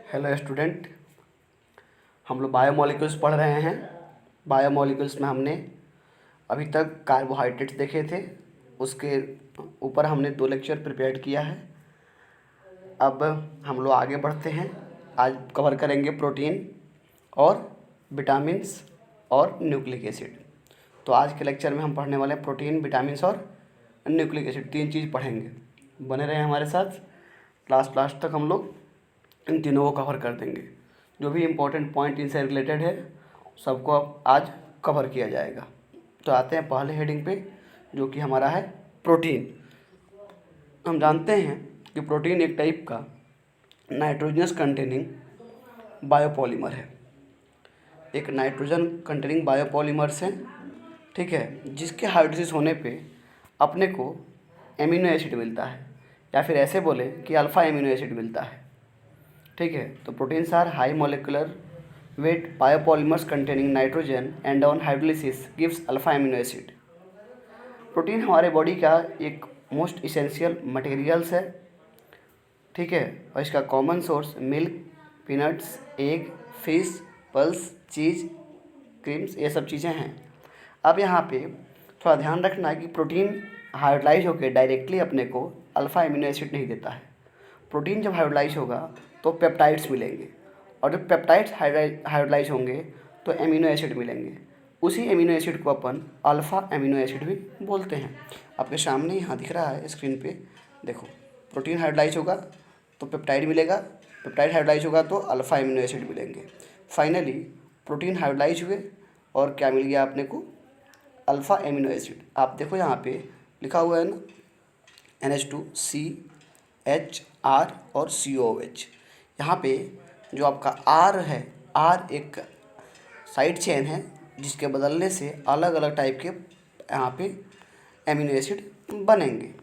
Hello student, हम लोग biomolecules पढ़ रहे हैं। बायोमोलिक्यूल्स में हमने अभी तक कार्बोहाइड्रेट्स देखे थे, उसके ऊपर हमने 2 लेक्चर प्रिपेयर किया है। अब हम लोग आगे बढ़ते हैं। आज कवर करेंगे प्रोटीन और विटामिन्स और न्यूक्लिक एसिड। तो आज के लेक्चर में हम पढ़ने वाले हैं प्रोटीन, विटामिन्स और न्यूक्लिक एसिड, 3 चीज़ पढ़ेंगे। बने रहें हमारे साथ, लास्ट तक हम लोग इन तीनों को कवर कर देंगे। जो भी इम्पोर्टेंट पॉइंट इनसे रिलेटेड है सबको अब आज कवर किया जाएगा। तो आते हैं पहले हेडिंग पे, जो कि हमारा है प्रोटीन। हम जानते हैं कि प्रोटीन एक टाइप का नाइट्रोजनस कंटेनिंग बायोपॉलीमर है। एक नाइट्रोजन कंटेनिंग बायोपॉलीमर्स है, ठीक है, जिसके हाइड्रोलिसिस होने पे अपने को एमिनो एसिड मिलता है, या फिर ऐसे बोले कि अल्फ़ा एमिनो एसिड मिलता है। ठीक है, तो proteins are high molecular weight biopolymers containing nitrogen and on hydrolysis gives alpha amino acid. Protein हमारे बॉडी का एक मोस्ट इसेंशियल मटेरियल्स है, ठीक है, और इसका common source milk, peanuts, egg, fish, pulse, cheese, creams, ये सब चीज़ें हैं। अब यहाँ पे थोड़ा ध्यान रखना है कि प्रोटीन हाइड्रोलाइज होकर डायरेक्टली अपने को अल्फ़ा एमिनो एसिड नहीं देता है। प्रोटीन जब हाइड्रोलाइज होगा तो पेप्टाइड्स मिलेंगे, और जब पेप्टाइड्स हाइड्रोलाइज होंगे तो एमिनो एसिड मिलेंगे। उसी एमिनो एसिड को अपन अल्फ़ा एमिनो एसिड भी बोलते हैं। आपके सामने यहाँ दिख रहा है स्क्रीन पे, देखो, प्रोटीन हाइड्रोलाइज होगा तो पेप्टाइड मिलेगा, पेप्टाइड हाइड्रोलाइज होगा तो अल्फ़ा एमिनो एसिड मिलेंगे। फाइनली प्रोटीन हाइड्रोलाइज हुए और क्या मिल गया अपने को? Alpha amino acid. आप देखो यहाँ पे लिखा हुआ है ना, NH2CHR और COOH। यहाँ पे जो आपका R है, R एक साइड चेन है जिसके बदलने से अलग अलग टाइप के यहाँ पे एमिनो एसिड बनेंगे।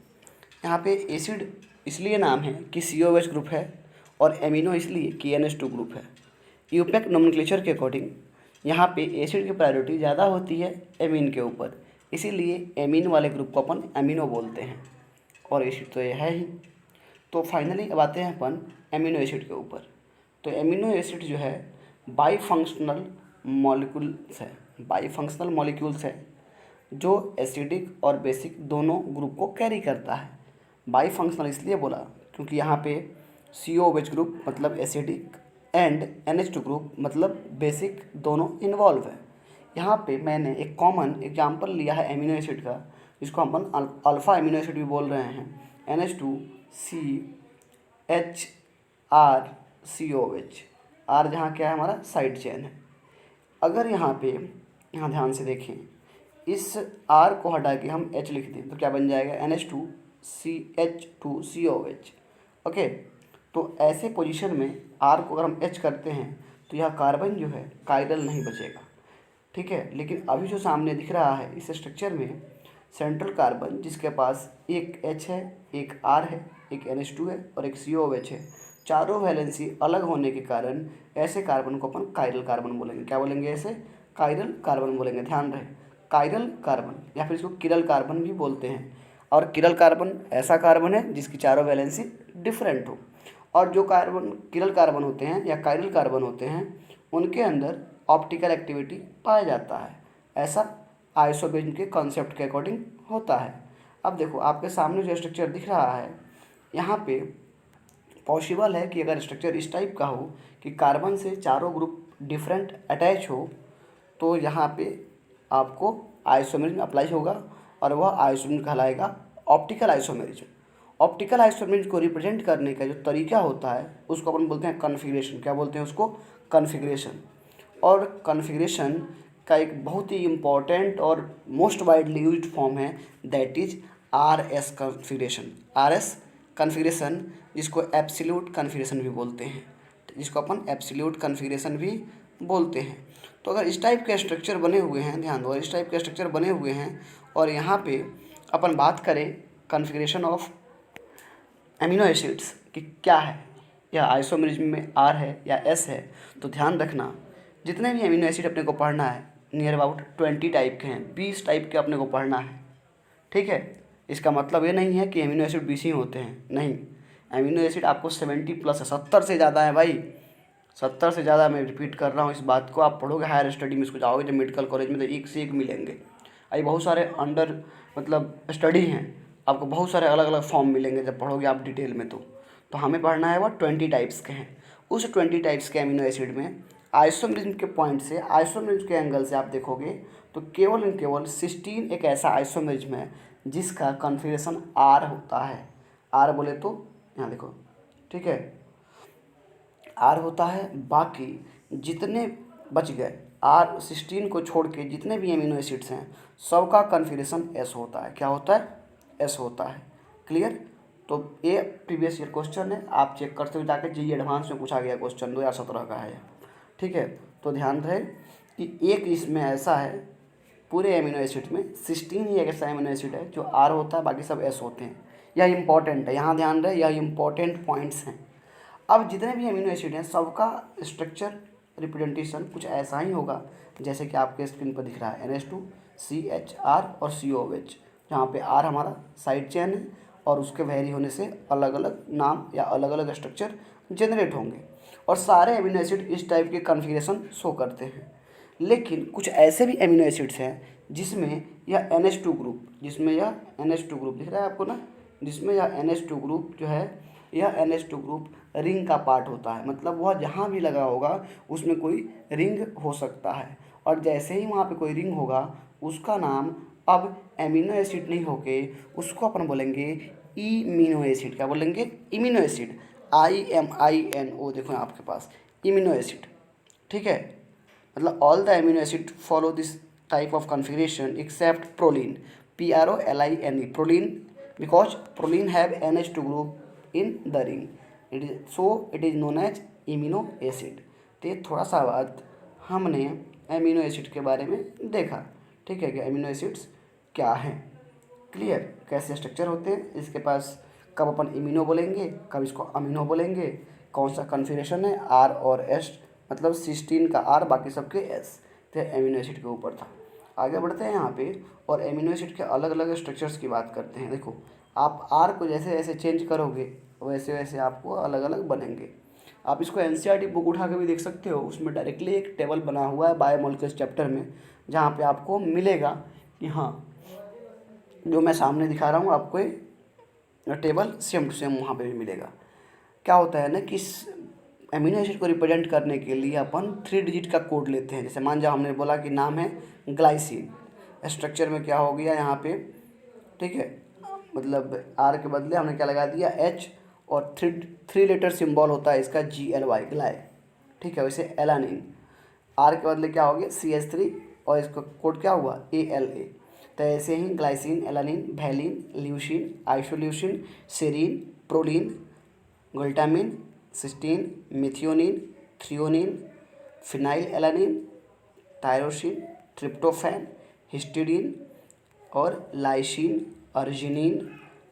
यहाँ पे एसिड इसलिए नाम है कि COOH ग्रुप है, और एमिनो इसलिए कि NH2 ग्रुप है। यूपैक नोमेनक्लेचर के अकॉर्डिंग यहाँ पे एसिड की प्रायोरिटी ज़्यादा होती है एमीन के ऊपर, इसीलिए एमीन वाले ग्रुप को अपन एमिनो बोलते हैं, और एसिड तो ये है ही। तो फाइनली अब आते हैं अपन एमिनो एसिड के ऊपर। तो एमिनो एसिड जो है बाईफंक्शनल मॉलिक्यूल्स है, बाईफंक्शनल मॉलिक्यूल्स है जो एसिडिक और बेसिक दोनों ग्रुप को कैरी करता है। बाईफंक्शनल इसलिए बोला क्योंकि यहाँ पे COOH ग्रुप मतलब एसिडिक एंड NH2 ग्रुप मतलब बेसिक दोनों इन्वॉल्व है। यहाँ पे मैंने एक कॉमन एग्जांपल लिया है एमिनो एसिड का, जिसको अपन अल्फ़ा एमिनो एसिड भी बोल रहे हैं, NH2CHRCOH। R जहाँ क्या है हमारा साइड चेन है। अगर यहाँ पे यहाँ ध्यान से देखें, इस R को हटा के हम H लिख दें तो क्या बन जाएगा? NH2CH2COH। ओके, तो ऐसे पोजीशन में R को अगर हम H करते हैं तो यह कार्बन जो है कायरल नहीं बचेगा, ठीक है। लेकिन अभी जो सामने दिख रहा है इस स्ट्रक्चर में सेंट्रल कार्बन जिसके पास एक H है, एक R है, एक NH2 है और एक COOH है, चारों वैलेंसी अलग होने के कारण ऐसे कार्बन को अपन कायरल कार्बन बोलेंगे। क्या बोलेंगे? ऐसे कायरल कार्बन बोलेंगे। ध्यान रहे, कायरल कार्बन, या फिर इसको किरल कार्बन भी बोलते हैं। और किरल कार्बन ऐसा कार्बन है जिसकी चारों वैलेंसी डिफरेंट हो, और जो कार्बन किरल कार्बन होते हैं या कायरल कार्बन होते हैं उनके अंदर ऑप्टिकल एक्टिविटी पाया जाता है। ऐसा आइसोबेंज के कॉन्सेप्ट के अकॉर्डिंग होता है। अब देखो आपके सामने जो स्ट्रक्चर दिख रहा है, यहाँ पे पॉसिबल है कि अगर स्ट्रक्चर इस टाइप का हो कि कार्बन से चारों ग्रुप डिफरेंट अटैच हो, तो यहाँ पे आपको आइसोमेरिज्म अप्लाई होगा, और वह आइसोमेरिज्म कहलाएगा ऑप्टिकल आइसोमेरिज्म। ऑप्टिकल आइसोमेरिज्म को रिप्रेजेंट करने का जो तरीका होता है उसको अपन बोलते हैं कॉन्फ़िगरेशन। क्या बोलते हैं उसको? कॉन्फ़िगरेशन। और कॉन्फ़िगरेशन का एक बहुत ही इम्पॉर्टेंट और मोस्ट वाइडली यूज्ड फॉर्म है, that is RS configuration. RS configuration जिसको एब्सोल्यूट कॉन्फ़िगरेशन भी बोलते हैं, जिसको अपन एब्सोल्यूट कॉन्फ़िगरेशन भी बोलते हैं। तो अगर इस टाइप के स्ट्रक्चर बने हुए हैं, ध्यान दो, इस टाइप के स्ट्रक्चर बने हुए हैं, और यहाँ पे अपन बात करें कॉन्फ़िगरेशन ऑफ एमिनो एसिड्स कि क्या है, या आइसोमेरिज्म में R है या S है, तो ध्यान रखना जितने भी एमिनो एसिड अपने को पढ़ना है नियर अबाउट 20 टाइप के हैं, 20 टाइप के अपने को पढ़ना है, ठीक है। इसका मतलब ये नहीं है कि एमिनो एसिड 20 ही होते हैं, नहीं, एमिनो एसिड आपको 70 प्लस है, 70 से ज़्यादा है भाई। 70 से ज़्यादा मैं रिपीट कर रहा हूँ इस बात को। आप पढ़ोगे हायर स्टडी में, इसको जाओगे जब मेडिकल कॉलेज में, तो एक से एक मिलेंगे। अभी बहुत सारे अंडर मतलब स्टडी हैं, आपको बहुत सारे अलग अलग फॉर्म मिलेंगे जब पढ़ोगे आप डिटेल में। तो हमें पढ़ना है वो 20 टाइप्स के हैं। उस 20 टाइप्स के अमीनो एसिड में आइसोमेरिज्म के पॉइंट से, आइसोमेरिज्म के एंगल से आप देखोगे तो केवल एंड केवल सिस्टीन एक ऐसा आइसोमेरिज्म है जिसका कॉन्फिगरेशन आर होता है। आर बोले तो यहाँ देखो, ठीक है, आर होता है। बाकी जितने बच गए आर सिस्टीन को छोड़ के जितने भी अमीनो एसिड्स हैं सबका कॉन्फिगरेशन एस होता है। क्या होता है? एस होता है। क्लियर? तो ये प्रीवियस ईयर क्वेश्चन है, आप चेक करते हुए जाकर जी एडवांस में पूछा गया क्वेश्चन 2017 का है। ठीक है, तो ध्यान रहे कि एक इसमें ऐसा है पूरे अमीनो एसिड में सिस्टीन ही एक ऐसा अमीनो एसिड है जो आर होता है, बाकी सब एस होते हैं। यह इंपॉर्टेंट है, यहाँ ध्यान रहे, यह इंपॉर्टेंट पॉइंट्स हैं। अब जितने भी अमीनो एसिड हैं सबका स्ट्रक्चर रिप्रेजेंटेशन कुछ ऐसा ही होगा जैसे कि आपके स्क्रीन पर दिख रहा है NH2 CHR और COOH, जहाँ पे R हमारा साइड चेन है और उसके वेरी होने से अलग अलग नाम या अलग अलग स्ट्रक्चर जनरेट होंगे और सारे अमीनो एसिड इस टाइप के कॉन्फ़िगरेशन शो करते हैं। लेकिन कुछ ऐसे भी अमीनो एसिड्स हैं जिसमें यह NH2 ग्रुप, जिसमें यह NH2 ग्रुप दिख रहा है आपको ना, जिसमें यह NH2 ग्रुप जो है, यह NH2 ग्रुप रिंग का पार्ट होता है। मतलब वह जहाँ भी लगा होगा उसमें कोई रिंग हो सकता है, और जैसे ही वहाँ पे कोई रिंग होगा उसका नाम अब एमिनो एसिड नहीं होके उसको अपन बोलेंगे इमिनो एसिड। क्या बोलेंगे? Imino acid. IMINO देखो आपके पास इमिनो एसिड। ठीक है, मतलब all the amino acid follow this type of configuration except proline, PROLINE, proline, because proline have NH2 group in the ring, it is known as imino acid. तो ये थोड़ा सा बात हमने एमिनो एसिड के बारे में देखा। ठीक है, कि एमिनो एसिड्स क्या हैं, क्लियर, कैसे स्ट्रक्चर होते हैं, इसके पास कब अपन इमिनो बोलेंगे, कब इसको अमीनो बोलेंगे, कौन सा कॉन्फ़िगरेशन है, आर और एस, मतलब सिस्टीन का आर बाकी सबके एस। तो एमिनो एसिड के ऊपर था। आगे बढ़ते हैं यहाँ पे और एमिनो एसिड के अलग अलग स्ट्रक्चर्स की बात करते हैं। देखो, आप आर को जैसे जैसे चेंज करोगे वैसे वैसे आपको अलग अलग बनेंगे। आप इसको NCERT बुक उठा के भी देख सकते हो, उसमें डायरेक्टली एक टेबल बना हुआ है बायोमोलिक्यूल्स चैप्टर में, जहाँ पे आपको मिलेगा कि हाँ, जो मैं सामने दिखा रहा हूँ आपको ये टेबल सेम टू सेम वहाँ पे भी मिलेगा। क्या होता है ना कि एमिनो एसिड को रिप्रेजेंट करने के लिए अपन 3 डिजिट का कोड लेते हैं। जैसे मान जाओ हमने बोला कि नाम है ग्लाइसिन, स्ट्रक्चर में क्या हो गया यहाँ पे, ठीक है, मतलब आर के बदले हमने क्या लगा दिया H, और थ्री लेटर सिंबल होता है इसका GLY, ग्लाय। ठीक है, वैसे एलानिन, आर के बदले क्या हो गया CH3 और इसका कोड क्या हुआ ALA। तो ऐसे ही glycine, alanine, valine, leucine, isoleucine, serine, proline, glutamine, cysteine, methionine, threonine, phenyl alanine, tyrosine, tryptophan, histidine और lysine, arginine,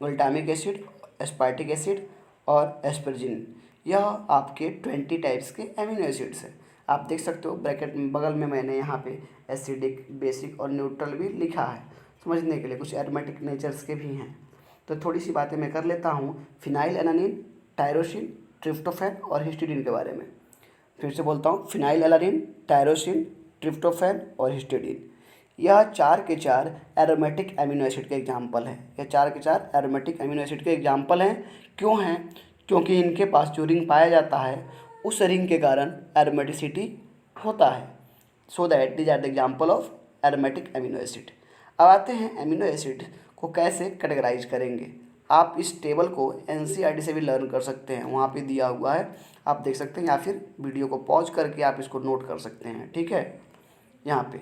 glutamic acid, aspartic acid और एस्परजिन। यह आपके 20 टाइप्स के एमिनो एसिड्स हैं। आप देख सकते हो ब्रैकेट में बगल में मैंने यहाँ पे एसिडिक, बेसिक और न्यूट्रल भी लिखा है समझने के लिए, कुछ एरोमेटिक नेचर्स के भी हैं। तो थोड़ी सी बातें मैं कर लेता हूँ फिनाइल एलानिन, टायरोसिन, ट्रिप्टोफैन और हिस्टीडीन के बारे में। फिर से बोलता हूँ, फिनाइल एलानिन, टायरोसिन, ट्रिप्टोफैन और हिस्टीडीन, यह 4 के 4 एरोमेटिक एमिनो एसिड के एग्जाम्पल हैं। यह 4 के 4 एरोमेटिक एमिनो एसिड के एग्जाम्पल हैं। क्यों हैं? क्योंकि इनके पास जो रिंग पाया जाता है उस रिंग के कारण एरोमेटिसिटी होता है। So that these are the example of aromatic amino acid. अब आते हैं एमिनो एसिड को कैसे कैटेगराइज करेंगे। आप इस टेबल को NCERT से भी लर्न कर सकते हैं, वहाँ पे दिया हुआ है, आप देख सकते हैं, या फिर वीडियो को पॉज करके आप इसको नोट कर सकते हैं। ठीक है, यहाँ पे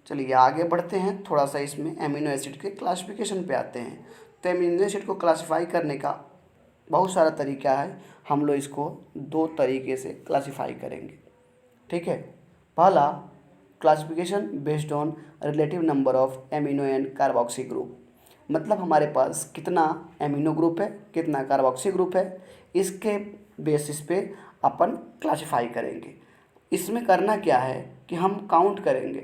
चलिए आगे बढ़ते हैं, थोड़ा सा इसमें एमिनो एसिड के क्लासिफिकेशन पे आते हैं। तो एमिनो एसिड को क्लासिफाई करने का बहुत सारा तरीका है, हम लोग इसको 2 तरीके से क्लासिफाई करेंगे। ठीक है, पहला classification based on relative number of amino and carboxy group, मतलब हमारे पास कितना एमिनो ग्रुप है, कितना कार्बोक्सी ग्रुप है, इसके बेसिस पे अपन क्लासिफाई करेंगे। इसमें करना क्या है कि हम काउंट करेंगे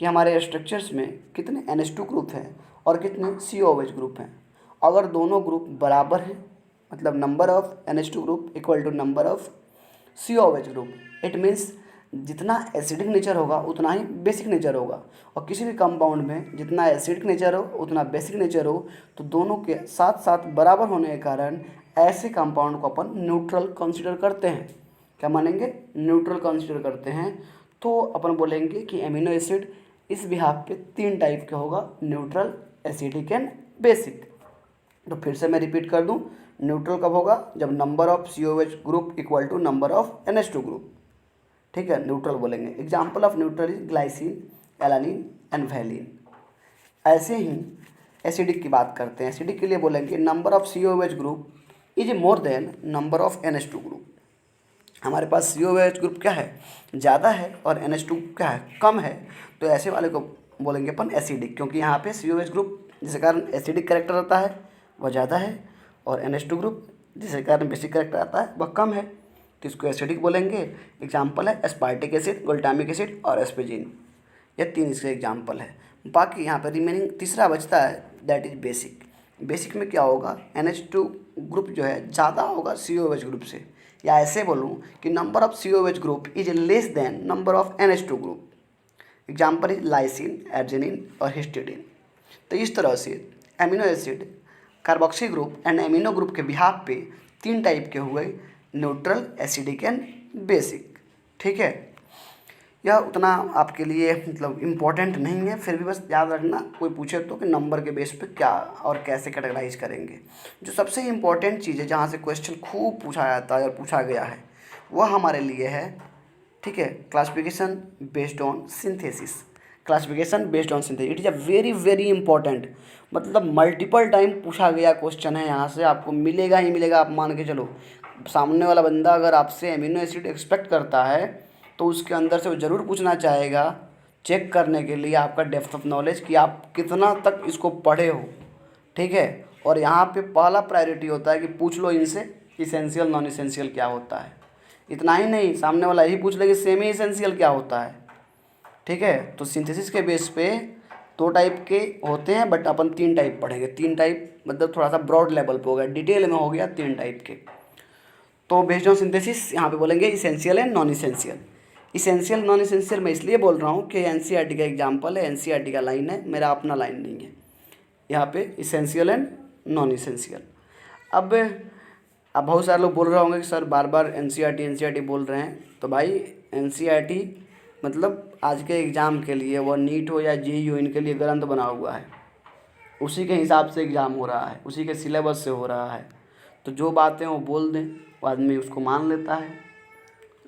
कि हमारे स्ट्रक्चर्स में कितने NH2 ग्रुप हैं और कितने COOH ग्रुप हैं। अगर दोनों ग्रुप बराबर हैं, मतलब number of NH2 group equal to number of COOH group. It means जितना एसिडिक नेचर होगा उतना ही बेसिक नेचर होगा, और किसी भी कंपाउंड में जितना एसिडिक नेचर हो उतना बेसिक नेचर हो, तो दोनों के साथ साथ बराबर होने के कारण ऐसे कंपाउंड को अपन न्यूट्रल कंसीडर करते हैं। क्या मानेंगे? न्यूट्रल कंसीडर करते हैं। तो अपन बोलेंगे कि एमिनो एसिड इस बिहाफ पे 3 टाइप के होगा, न्यूट्रल, एसिडिक एंड बेसिक। तो फिर से मैं रिपीट कर दूं, न्यूट्रल कब होगा? जब number of COOH group equal to number of NH2 group. ठीक है, न्यूट्रल बोलेंगे। Example of neutral is glycine, alanine and valine. ऐसे ही एसिडिक की बात करते हैं। एसिडिक के लिए बोलेंगे number of COOH group is more than number of NH2 group. हमारे पास COOH ग्रुप क्या है? ज़्यादा है, और NH2 क्या है? कम है। तो ऐसे वाले को बोलेंगे अपन एसिडिक, क्योंकि यहाँ पे COOH ग्रुप जिसके कारण एसिडिक करेक्टर आता है वह ज़्यादा है, और NH2 ग्रुप जिसके कारण बेसिक करेक्टर आता है वह कम है, तो इसको एसिडिक बोलेंगे। एग्जाम्पल है एस्पार्टिक एसिड, ग्लूटामिक एसिड और एस्पेजिन। ये 3 इसके एग्जाम्पल है। बाकी यहाँ पर रिमेनिंग तीसरा बचता है, दैट इज बेसिक। बेसिक में क्या होगा? NH2 ग्रुप जो है ज़्यादा होगा COOH ग्रुप से, या ऐसे बोलूँ कि number of COOH group is less than number of NH2 group. Example is lysine, arginine और हिस्टिडीन। तो इस तरह से amino acid, carboxy group and amino group के बिहाफ पे 3 टाइप के हुए, न्यूट्रल, एसिडिक एंड बेसिक। ठीक है, यह उतना आपके लिए मतलब इम्पोर्टेंट नहीं है, फिर भी बस याद रखना कोई पूछे तो कि नंबर के बेस पे क्या और कैसे कैटेगराइज करेंगे। जो सबसे इम्पोर्टेंट चीज़ है जहाँ से क्वेश्चन खूब पूछा जाता है और पूछा गया है वह हमारे लिए है, ठीक है, classification based on synthesis. Classification based on synthesis, it is a very very important, मतलब मल्टीपल टाइम पूछा गया क्वेश्चन है, यहाँ से आपको मिलेगा ही मिलेगा। आप मान के चलो, सामने वाला बंदा अगर आपसे एमिनो एसिड एक्सपेक्ट करता है तो उसके अंदर से वो ज़रूर पूछना चाहेगा, चेक करने के लिए आपका डेप्थ ऑफ नॉलेज कि आप कितना तक इसको पढ़े हो। ठीक है, और यहाँ पे पहला प्रायोरिटी होता है कि पूछ लो इनसे इसेंशियल नॉन इसेंशियल क्या होता है। इतना ही नहीं, सामने वाला यही पूछ ले कि सेमी इसेंशियल क्या होता है। ठीक है, तो सिंथेसिस के बेस पे 2 टाइप के होते हैं, बट अपन 3 टाइप पढ़ेंगे। 3 टाइप मतलब थोड़ा सा ब्रॉड लेवल पे हो गया, डिटेल में हो गया 3 टाइप के। तो बेस्ड ऑन सिंथेसिस यहाँ पे बोलेंगे essential and non essential. Essential non essential मैं इसलिए बोल रहा हूँ कि NCERT का एग्जाम्पल है, NCERT का लाइन है, मेरा अपना लाइन नहीं है। यहाँ पे इसेंशियल एंड नॉन इसेंशियल। अब बहुत सारे लोग बोल रहे होंगे कि सर बार बार NCERT बोल रहे हैं, तो भाई NCERT मतलब आज के एग्ज़ाम के लिए, वह नीट हो या JEE हो, इनके लिए ग्रंथ बना हुआ है, उसी के हिसाब से एग्ज़ाम हो रहा है, उसी के सिलेबस से हो रहा है। तो जो बातें वो बोल दें वो आदमी उसको मान लेता है।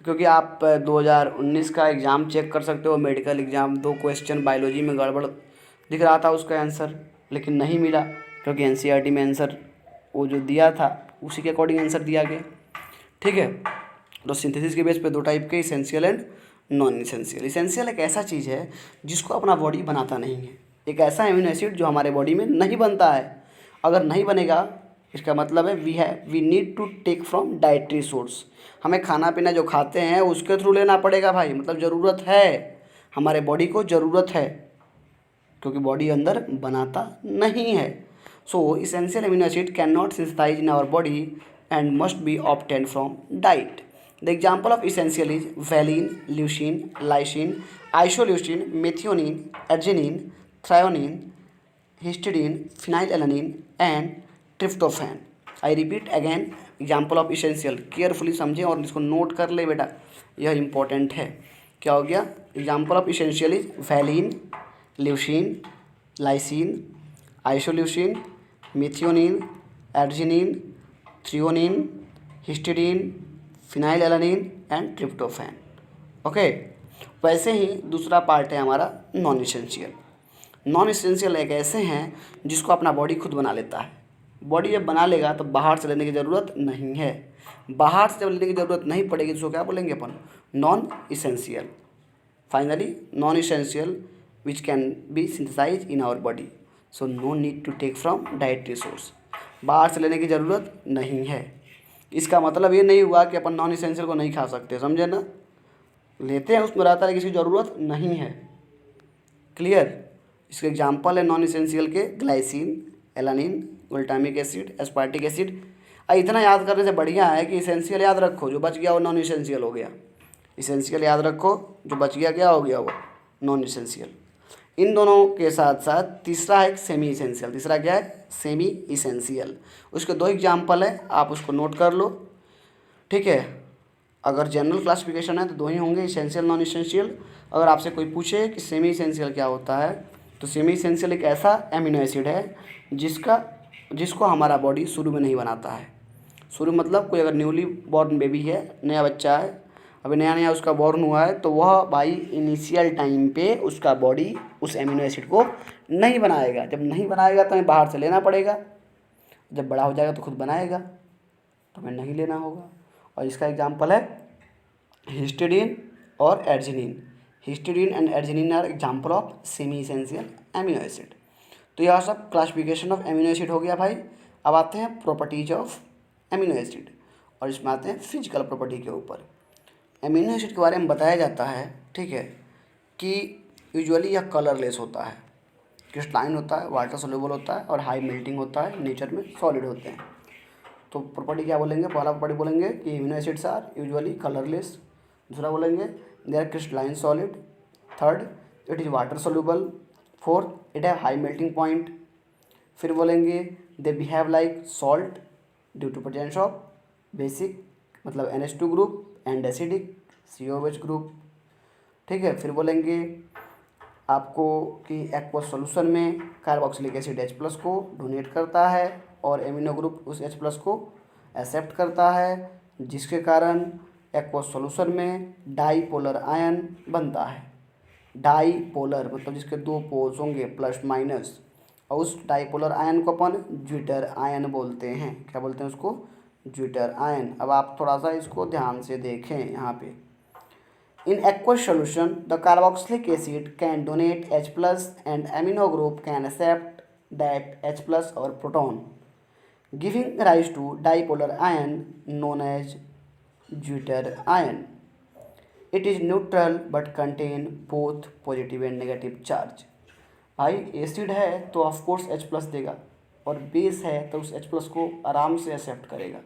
क्योंकि आप 2019 का एग्ज़ाम चेक कर सकते हो, मेडिकल एग्ज़ाम, 2 क्वेश्चन बायोलॉजी में गड़बड़ दिख रहा था उसका आंसर, लेकिन नहीं मिला क्योंकि NCERT में आंसर वो जो दिया था उसी के अकॉर्डिंग आंसर दिया गया। ठीक है, तो सिंथेसिस के बेस पे 2 टाइप के, essential and non essential. Essential एक ऐसा चीज़ है जिसको अपना बॉडी बनाता नहीं है, एक ऐसा एमिनो एसिड जो हमारे बॉडी में नहीं बनता है। अगर नहीं बनेगा इसका मतलब है we need to take from dietary source. हमें खाना पीना जो खाते हैं उसके थ्रू लेना पड़ेगा भाई, मतलब ज़रूरत है, हमारे बॉडी को ज़रूरत है, क्योंकि बॉडी अंदर बनाता नहीं है। So essential amino acid can not synthesize in our body and must be obtain from diet. The example of essential is valine, leucine, lysine, isoleucine, methionine, arginine, threonine, histidine, phenylalanine and tryptophan. I repeat again, example of essential, carefully समझें और इसको note कर ले बेटा, यह important है। क्या हो गया? Example of essential is valine, leucine, lysine, isoleucine, methionine, arginine, threonine, histidine, phenylalanine and tryptophan. Okay, वैसे ही दूसरा पार्ट है हमारा नॉन इसेंशियल। नॉन इसेंशियल एक ऐसे हैं जिसको अपना बॉडी खुद बना लेता है। बॉडी जब बना लेगा तो बाहर से लेने की ज़रूरत नहीं है, बाहर से जब लेने की ज़रूरत नहीं पड़ेगी तो क्या बोलेंगे अपन? Non essential. Finally non essential which can be synthesize in our body, so no need to take from dietary source. बाहर से लेने की ज़रूरत नहीं है। इसका मतलब ये नहीं हुआ कि अपन नॉन इसेंशियल को नहीं खा सकते, समझे ना? लेते हैं, उसमें रहता है कि इसकी ज़रूरत नहीं है। क्लियर? इसके एग्जाम्पल है नॉन इसेंशियल के glycine, alanine, glutamic acid, aspartic acid. इतना याद करने से बढ़िया है कि इसेंशियल याद रखो, जो बच गया वो नॉन इसेंशियल हो गया। इसेंशियल याद रखो, जो बच गया क्या हो गया वो नॉन इसेंशियल। इन दोनों के साथ साथ तीसरा है सेमी इसेंशियल। तीसरा क्या है? Semi essential. उसके दो एग्जाम्पल है, आप उसको नोट कर लो, ठीक है। अगर जनरल क्लासिफिकेशन है तो दो ही होंगे, इसेंशियल नॉन इसेंशियल। अगर आपसे कोई पूछे कि सेमी इसेंशियल क्या होता है, तो सेमी इसेंशियल एक ऐसा एमिनो एसिड है जिसको हमारा बॉडी शुरू में नहीं बनाता है। शुरू मतलब कोई अगर न्यूली बॉर्न बेबी है, नया बच्चा है, अभी नया नया उसका बॉर्न हुआ है, तो वह भाई इनिशियल टाइम पे उसका बॉडी उस एमिनो एसिड को नहीं बनाएगा। जब नहीं बनाएगा तो हमें बाहर से लेना पड़ेगा, जब बड़ा हो जाएगा तो खुद बनाएगा, तो हमें नहीं लेना होगा। और इसका एग्जांपल है हिस्टिडीन और arginine. Histidine and arginine are example of semi essential amino acid. तो यह सब क्लासिफिकेशन ऑफ एमिनो एसिड हो गया भाई। अब आते हैं प्रॉपर्टीज ऑफ एमिनो एसिड, और इसमें आते हैं फिजिकल प्रॉपर्टी के ऊपर। एमिनो एसिड के बारे में बताया जाता है, ठीक है, कि यूजुअली यह कलरलेस होता है, क्रिस्टलाइन होता है, वाटर सोल्यूबल होता है और हाई मेल्टिंग होता है, नेचर में सॉलिड होते हैं। तो प्रॉपर्टी क्या बोलेंगे? पहला प्रॉपर्टी बोलेंगे कि amino acids are usually colourless. दूसरा बोलेंगे they are crystalline solid. Third, it is water soluble. Fourth, it have high melting point. फिर बोलेंगे they behave like salt due to presence of basic मतलब NH2 group and acidic COH group, ठीक है। फिर बोलेंगे आपको कि एक्वस सॉल्यूशन में कार्बोक्सिलिक एसिड H+ को डोनेट करता है और एमिनो ग्रुप उस H+ को एक्सेप्ट करता है, जिसके कारण एक्वस सॉल्यूशन में डाईपोलर आयन बनता है। डाईपोलर मतलब जिसके दो पोल्स होंगे प्लस माइनस, और उस डाईपोलर आयन को अपन ज्विटर आयन बोलते हैं। क्या बोलते हैं उसको? Zwitter ion. अब आप थोड़ा सा इसको ध्यान से देखें यहाँ पे। इन aqueous solution the carboxylic acid can donate H+ and amino group can accept that H+ or proton, giving rise to dipolar ion known as deuter ion. It is neutral but contain both positive and negative charge. भाई acid है तो of course H+ देगा, और base है तो उस H+ को आराम से एक्सेप्ट करेगा।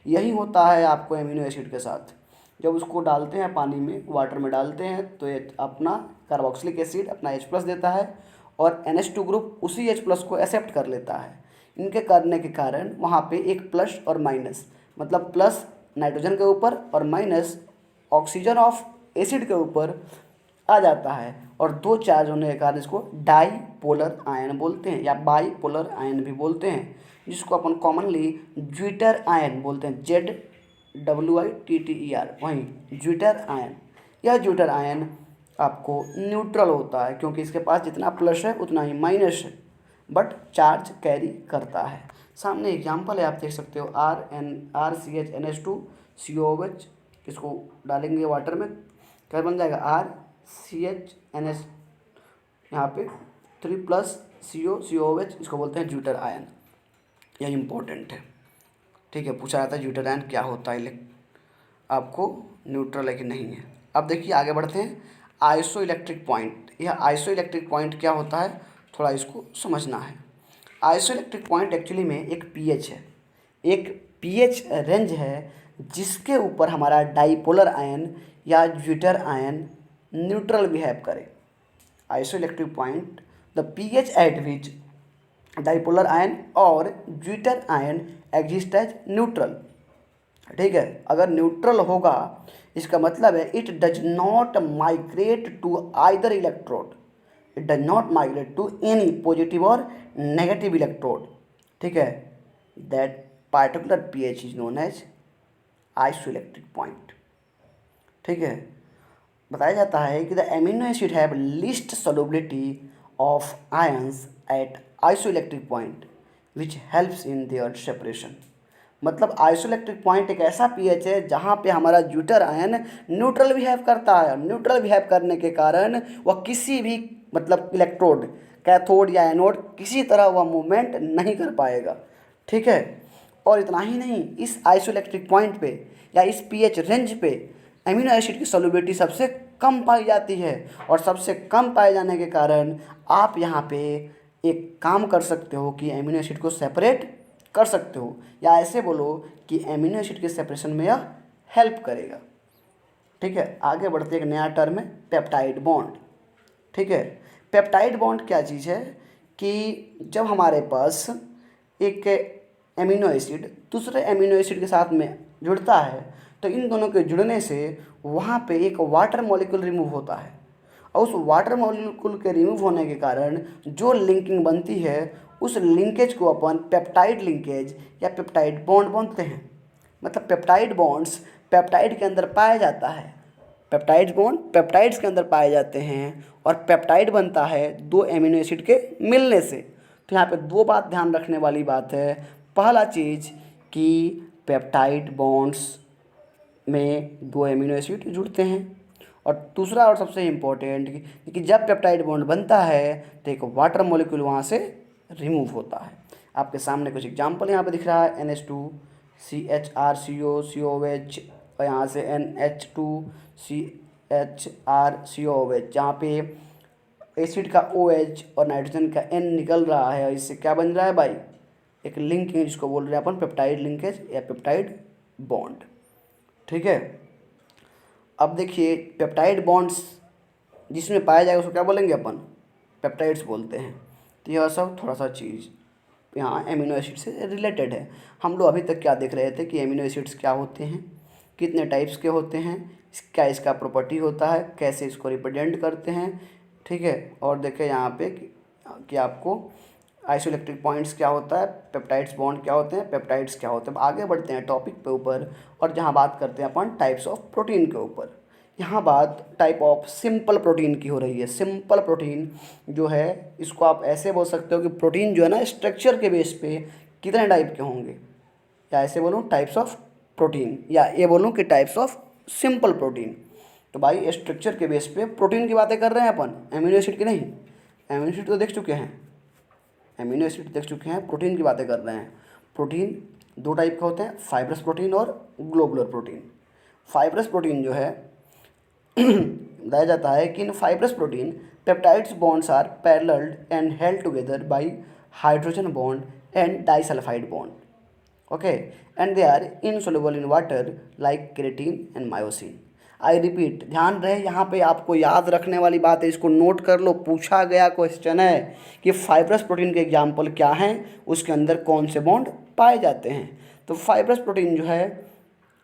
यही होता है आपको एमिनो एसिड के साथ। जब उसको डालते हैं पानी में, वाटर में डालते हैं, तो ये अपना कार्बोक्सिलिक एसिड अपना H+ देता है और NH2 ग्रुप उसी H+ को एक्सेप्ट कर लेता है। इनके करने के कारण वहाँ पे एक प्लस और माइनस, मतलब प्लस नाइट्रोजन के ऊपर और माइनस ऑक्सीजन ऑफ एसिड के ऊपर आ जाता है, और दो चार्ज होने के कारण इसको डाईपोलर आयन बोलते हैं या बाईपोलर आयन भी बोलते हैं, जिसको अपन कॉमनली ज्विटर आयन बोलते हैं। ZWITTER, वहीं ज्विटर आयन। यह ज्विटर आयन आपको न्यूट्रल होता है, क्योंकि इसके पास जितना प्लस है उतना ही माइनस है, बट चार्ज कैरी करता है। सामने एग्जाम्पल है, आप देख सकते हो RCHNH2COOH। इसको डालेंगे वाटर में, क्या बन जाएगा? RCHNH, यहाँ पे 3+ COCOH, इसको बोलते हैं ज्विटर आयन। यह इम्पोर्टेंट है, ठीक है। पूछा जाता है ज्विटर आयन क्या होता है, आपको न्यूट्रल है कि नहीं है। अब देखिए आगे बढ़ते हैं। Iso electric point. यह आइसो इलेक्ट्रिक पॉइंट क्या होता है, थोड़ा इसको समझना है। आइसो इलेक्ट्रिक पॉइंट एक्चुअली में एक pH है, एक pH रेंज है, जिसके ऊपर हमारा डाईपोलर आयन या ज्विटर आयन न्यूट्रल बिहेव करे। Isoelectric point the pH at which dipolar ion और zwitter ion exist as neutral, ठीक है। अगर न्यूट्रल होगा इसका मतलब है it does not migrate to either electrode, it does not migrate to any positive और नेगेटिव इलेक्ट्रोड, ठीक है। That particular pH is known as isoelectric point, ठीक है। बताया जाता है कि the amino acid have least solubility of ions at isoelectric point which helps in their separation. मतलब आइसोइलेक्ट्रिक पॉइंट एक ऐसा pH है जहाँ पे हमारा ज्विटर आयन न्यूट्रल बिहेव करता है। न्यूट्रल बिहेव करने के कारण वह किसी भी मतलब इलेक्ट्रोड, कैथोड या एनोड, किसी तरह वह मूवमेंट नहीं कर पाएगा, ठीक है। और इतना ही नहीं, इस आइसोइलेक्ट्रिक पॉइंट पे या इस pH रेंज पे एमिनो एसिड की सॉल्युबिलिटी सबसे कम पाई जाती है, और सबसे कम पाए जाने के कारण आप यहाँ पे एक काम कर सकते हो कि एमिनो एसिड को सेपरेट कर सकते हो, या ऐसे बोलो कि एमिनो एसिड के सेपरेशन में यह हेल्प करेगा। ठीक है, आगे बढ़ते एक नया टर्म है पेप्टाइड बॉन्ड। ठीक है, पेप्टाइड बॉन्ड क्या चीज़ है कि जब हमारे पास एक एमिनो एसिड दूसरे एमिनो एसिड के साथ में जुड़ता है तो इन दोनों के जुड़ने से वहाँ पे एक वाटर मॉलिक्यूल रिमूव होता है, और उस वाटर मॉलिक्यूल के रिमूव होने के कारण जो लिंकिंग बनती है उस लिंकेज को अपन पेप्टाइड लिंकेज या पेप्टाइड बॉन्ड बोलते हैं। मतलब पेप्टाइड बॉन्ड्स पेप्टाइड के अंदर पाया जाता है, पेप्टाइड बॉन्ड पेप्टाइड्स के अंदर पाए जाते हैं, और पेप्टाइड बनता है दो एमिनो एसिड के मिलने से। तो यहाँ पे दो बात ध्यान रखने वाली बात है। पहला चीज़ कि पेप्टाइड बॉन्ड्स में दो एमिनो एसिड जुड़ते हैं, और दूसरा और सबसे इम्पोर्टेंट कि जब पेप्टाइड बॉन्ड बनता है तो एक वाटर मॉलिक्यूल वहाँ से रिमूव होता है। आपके सामने कुछ एग्जांपल यहाँ पे दिख रहा है NH2 CHRCO COOH, और यहाँ से NH2 CHRCOOH, जहाँ पे एसिड का OH और नाइट्रोजन का N निकल रहा है, और इससे क्या बन रहा है भाई, एक लिंकेज, जिसको बोल रहे हैं अपन पेप्टाइड लिंकेज या पेप्टाइड बॉन्ड। ठीक है, अब देखिए पेप्टाइड बॉन्ड्स जिसमें पाया जाएगा उसको क्या बोलेंगे अपन, पेप्टाइड्स बोलते हैं। तो यह सब थोड़ा सा चीज़ यहाँ एमिनो एसिड से रिलेटेड है। हम लोग अभी तक क्या देख रहे थे कि एमिनो एसिड्स क्या होते हैं, कितने टाइप्स के होते हैं, क्या इसका प्रॉपर्टी होता है, कैसे इसको रिप्रेजेंट करते हैं। ठीक है, और देखें यहाँ पे कि आपको आइसोइलेक्ट्रिक पॉइंट्स क्या होता है, पेप्टाइड्स बॉन्ड क्या होते हैं, पेप्टाइड्स क्या होते हैं। आगे बढ़ते हैं टॉपिक पे ऊपर, और जहाँ बात करते हैं अपन टाइप्स ऑफ प्रोटीन के ऊपर। यहाँ बात टाइप ऑफ सिंपल प्रोटीन की हो रही है। सिंपल प्रोटीन जो है इसको आप ऐसे बोल सकते हो कि प्रोटीन जो है ना स्ट्रक्चर के बेस पे कितने टाइप के होंगे, या ऐसे बोलूँ टाइप्स ऑफ प्रोटीन, या ये बोलूँ कि टाइप्स ऑफ सिंपल प्रोटीन। तो भाई स्ट्रक्चर के बेस पे प्रोटीन की बातें कर रहे हैं अपन, एमिनो एसिड की नहीं। एमिनो एसिड तो देख चुके हैं, एमिनो एसिड देख चुके हैं, प्रोटीन की बातें कर रहे हैं। प्रोटीन दो टाइप के होते हैं, फाइब्रस प्रोटीन और ग्लोबुलर प्रोटीन। फाइब्रस प्रोटीन जो है बताया जाता है कि in fibrous protein peptides bonds are paralleled and held together by hydrogen bond and disulphide bond, okay, and they are insoluble in water like keratin and myosin. I repeat, ध्यान रहे यहाँ पे आपको याद रखने वाली बात है, इसको नोट कर लो, पूछा गया क्वेश्चन है कि फाइब्रस प्रोटीन के एग्जाम्पल क्या हैं, उसके अंदर कौन से बॉन्ड पाए जाते हैं। तो फाइब्रस प्रोटीन जो है,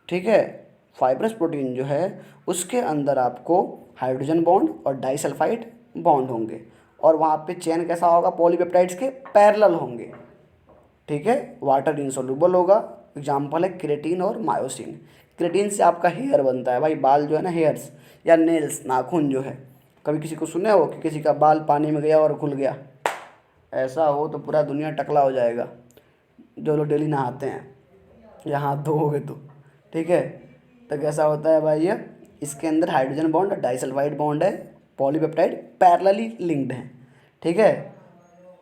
ठीक है, फाइब्रस प्रोटीन जो है उसके अंदर आपको हाइड्रोजन बॉन्ड और डाइसल्फाइड बॉन्ड होंगे, और वहाँ पे चेन कैसा होगा, पॉलीपेप्टाइड्स के पैरेलल होंगे। ठीक है, वाटर इनसोल्युबल होगा। एग्जाम्पल है केराटिन और मायोसिन। केराटिन से आपका हेयर बनता है भाई, बाल जो है ना, हेयर्स या नेल्स, नाखून जो है। कभी किसी को सुने हो कि किसी का बाल पानी में गया और खुल गया? ऐसा हो तो पूरा दुनिया टकला हो जाएगा, जो लोग डेली नहाते हैं या हाथ धोओगे तो। ठीक है, तो कैसा होता है भाई, ये इसके अंदर हाइड्रोजन बॉन्ड और डाइसल्फाइड बॉन्ड है, पॉलीपेप्टाइड पैरेलली लिंक्ड हैं। ठीक है,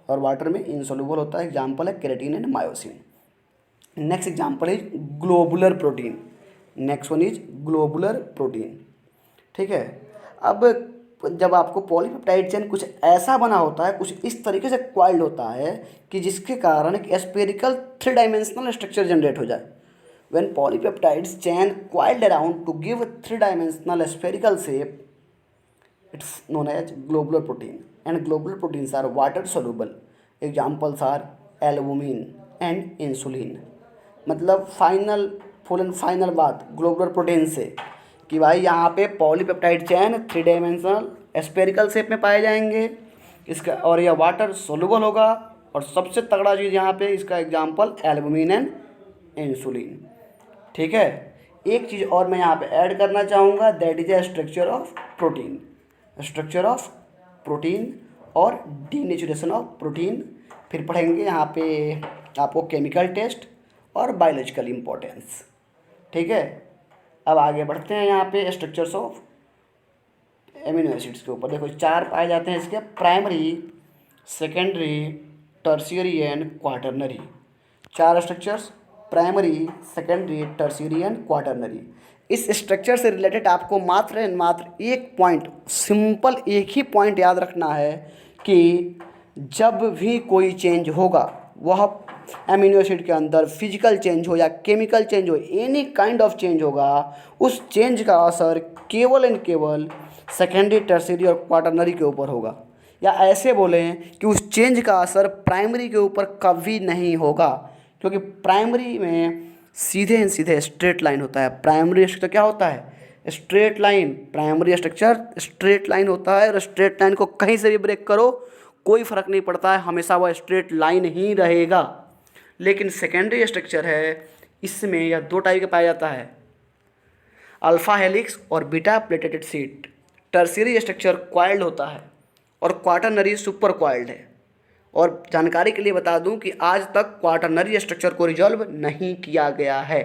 और वाटर में इनसोल्युबल होता है। एग्जाम्पल है keratin and myosin. Next example is globular protein. Next one is globular protein. ठीक है, अब जब आपको पॉलीपेप्टाइड चेन कुछ ऐसा बना होता है, कुछ इस तरीके से क्वाइल्ड होता है कि जिसके कारण एक स्फेरिकल 3 डायमेंशनल स्ट्रक्चर जनरेट हो जाए। When polypeptides chain coiled around to give 3-dimensional spherical shape, it's known as globular protein. And globular proteins are water soluble. Examples are albumin and insulin. मतलब full and final बात globular protein से कि भाई यहाँ पे polypeptide चैन 3 dimensional spherical shape में पाए जाएंगे इसका, और यह वाटर सोलुबल होगा। और सबसे तगड़ा चीज़ यहाँ पे इसका एग्जाम्पल एल्बुमिन एंड इंसुलिन। ठीक है, एक चीज़ और मैं यहाँ पे ऐड करना चाहूँगा, that is a structure of protein. Structure of protein और डीनेचुरेशन ऑफ प्रोटीन फिर पढ़ेंगे यहाँ पे आपको केमिकल टेस्ट और बायोलॉजिकल इम्पोर्टेंस। ठीक है, अब आगे बढ़ते हैं यहाँ पे स्ट्रक्चर्स ऑफ एमिनो एसिड्स के ऊपर। देखो 4 पाए जाते हैं इसके, primary, secondary, tertiary and quaternary. 4 structures, primary, secondary, tertiary and quaternary. इस स्ट्रक्चर से रिलेटेड आपको मात्र एंड मात्र एक पॉइंट, सिंपल एक ही पॉइंट याद रखना है कि जब भी कोई चेंज होगा वह एमिनो एसिड के अंदर फिजिकल चेंज हो या केमिकल चेंज हो, एनी काइंड ऑफ चेंज होगा, उस चेंज का असर केवल एंड केवल सेकेंडरी, टर्शियरी और क्वाटरनरी के ऊपर होगा। या ऐसे बोलें कि उस चेंज का असर प्राइमरी के ऊपर कभी नहीं होगा, क्योंकि प्राइमरी में सीधे एंड सीधे स्ट्रेट लाइन होता है। प्राइमरी स्ट्रक्चर क्या होता है? Straight line. Primary structure straight line होता है, और स्ट्रेट लाइन को कहीं से भी ब्रेक करो कोई फर्क नहीं पड़ता है, हमेशा वह स्ट्रेट लाइन ही रहेगा। लेकिन सेकेंडरी स्ट्रक्चर है, इसमें यह दो टाइप का पाया जाता है, अल्फा हेलिक्स और beta pleated sheet. Tertiary structure coiled होता है और क्वाटरनरी सुपर क्वाइल्ड है। और जानकारी के लिए बता दूं कि आज तक क्वाटरनरी स्ट्रक्चर को रिजॉल्व नहीं किया गया है।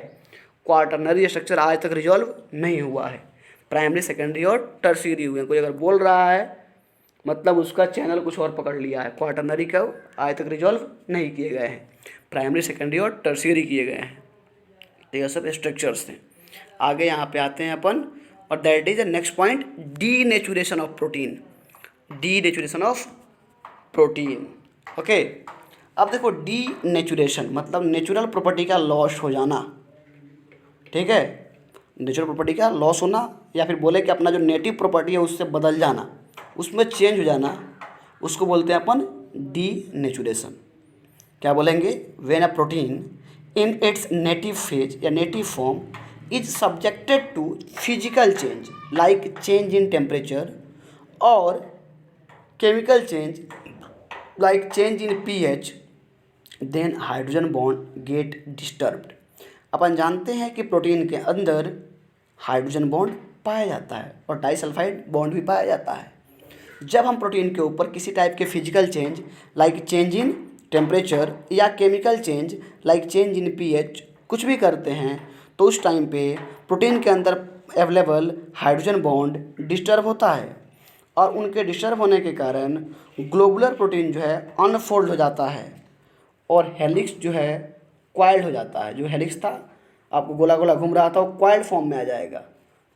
क्वाटरनरी स्ट्रक्चर आज तक रिजॉल्व नहीं हुआ है, प्राइमरी, सेकेंडरी और टर्शियरी हुए। कोई अगर बोल रहा है मतलब उसका चैनल कुछ और पकड़ लिया है। क्वाटरनरी का आज तक रिजॉल्व नहीं किए गए हैं, प्राइमरी, सेकेंडरी और टर्शियरी किए गए हैं। तो ये सब स्ट्रक्चर्स हैं। आगे यहाँ पे आते हैं अपन, और that is the next point, denaturation of protein. Denaturation of protein, okay. अब देखो, डीनेचुरेशन मतलब नेचुरल प्रॉपर्टी का लॉस हो जाना, ठीक है। नेचुरल प्रॉपर्टी का लॉस होना, या फिर बोले कि अपना जो नेटिव प्रॉपर्टी है उससे बदल जाना, उसमें चेंज हो जाना, उसको बोलते हैं अपन डीनेचुरेशन। क्या बोलेंगे? When a protein in its native phase या native form is subjected to physical change like change in temperature और chemical change like change in pH, then hydrogen bond get disturbed. अपन जानते हैं कि प्रोटीन के अंदर हाइड्रोजन बॉन्ड पाया जाता है और डाइसल्फाइड बॉन्ड भी पाया जाता है। जब हम प्रोटीन के ऊपर किसी टाइप के physical change like change in temperature या chemical change like change in pH कुछ भी करते हैं, तो उस टाइम पे प्रोटीन के अंदर अवेलेबल हाइड्रोजन बॉन्ड डिस्टर्ब होता है, और उनके डिस्टर्ब होने के कारण ग्लोबुलर प्रोटीन जो है अनफोल्ड हो जाता है, और हेलिक्स जो है क्वाइल्ड हो जाता है। जो हेलिक्स था, आपको गोला गोला घूम रहा था, वो क्वाइल्ड फॉर्म में आ जाएगा,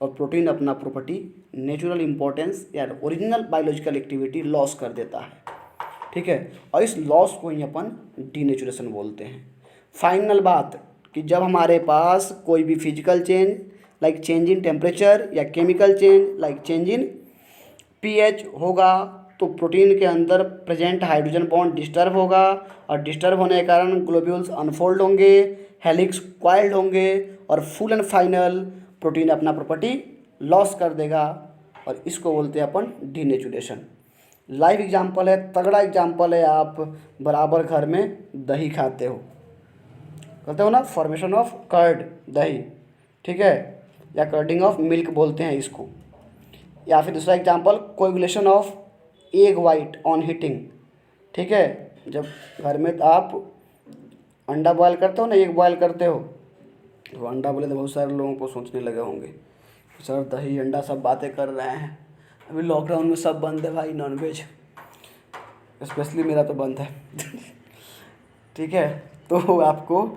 और प्रोटीन अपना प्रॉपर्टी, नेचुरल इंपॉर्टेंस या ओरिजिनल बायोलॉजिकल एक्टिविटी लॉस कर देता है, ठीक है। और इस लॉस को ही अपन डीनेचुरेशन बोलते हैं। फाइनल बात कि जब हमारे पास कोई भी physical change like change in temperature या chemical change like change in pH होगा, तो प्रोटीन के अंदर प्रेजेंट हाइड्रोजन बॉन्ड डिस्टर्ब होगा, और डिस्टर्ब होने के कारण ग्लोब्यूल्स अनफोल्ड होंगे, हेलिक्स क्वाइल्ड होंगे, और फुल एंड फाइनल प्रोटीन अपना प्रॉपर्टी लॉस कर देगा, और इसको बोलते हैं अपन डीनेचुरेशन। लाइव एग्जांपल है, तगड़ा एग्जांपल है। आप बराबर घर में दही खाते हो, कहते हो ना, फॉर्मेशन ऑफ कर्ड, दही, ठीक है, या कर्डिंग ऑफ मिल्क बोलते हैं इसको। या फिर दूसरा example, coagulation of egg white on heating, ठीक है। जब घर में आप अंडा बॉयल करते हो ना, एग बॉयल करते हो, तो अंडा बोले तो बहुत सारे लोगों को सोचने लगे होंगे सर दही अंडा सब बातें कर रहे हैं, अभी लॉकडाउन में सब बंद है भाई, नॉनवेज, स्पेशली मेरा तो बंद है ठीक है। तो आपको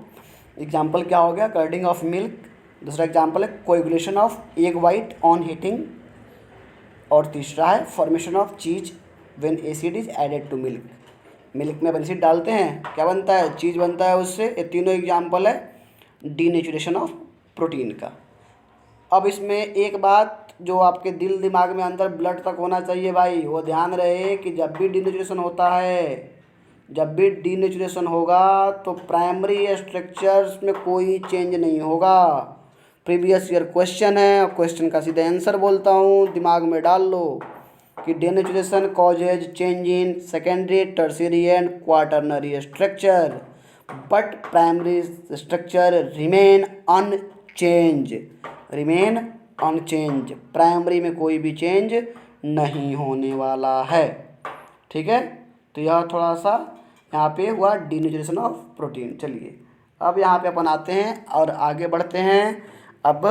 एग्जांपल क्या हो गया? Curdling of milk. दूसरा एग्जांपल है coagulation of egg white on heating, और तीसरा है formation of cheese when acid is added to milk. Milk में एसिड डालते हैं, क्या बनता है? चीज़ बनता है उससे। ये तीनों एग्जांपल है डीनेचुरेशन ऑफ प्रोटीन का। अब इसमें एक बात जो आपके दिल दिमाग में अंदर ब्लड तक होना चाहिए भाई, वो ध्यान रहे कि जब भी डीनेचुरेशन होता है, जब भी डीनेचुरेशन होगा तो प्राइमरी स्ट्रक्चर्स में कोई चेंज नहीं होगा। प्रीवियस ईयर क्वेश्चन है, क्वेश्चन का सीधा आंसर बोलता हूँ, दिमाग में डाल लो कि denaturation causes change in secondary, tertiary and quaternary structure, but primary structure remain unchanged, remain unchanged. Primary में कोई भी चेंज नहीं होने वाला है, ठीक है। तो यह थोड़ा सा यहाँ पे हुआ डीनेचुरेशन ऑफ प्रोटीन। चलिए अब यहाँ पे अपन आते हैं और आगे बढ़ते हैं। अब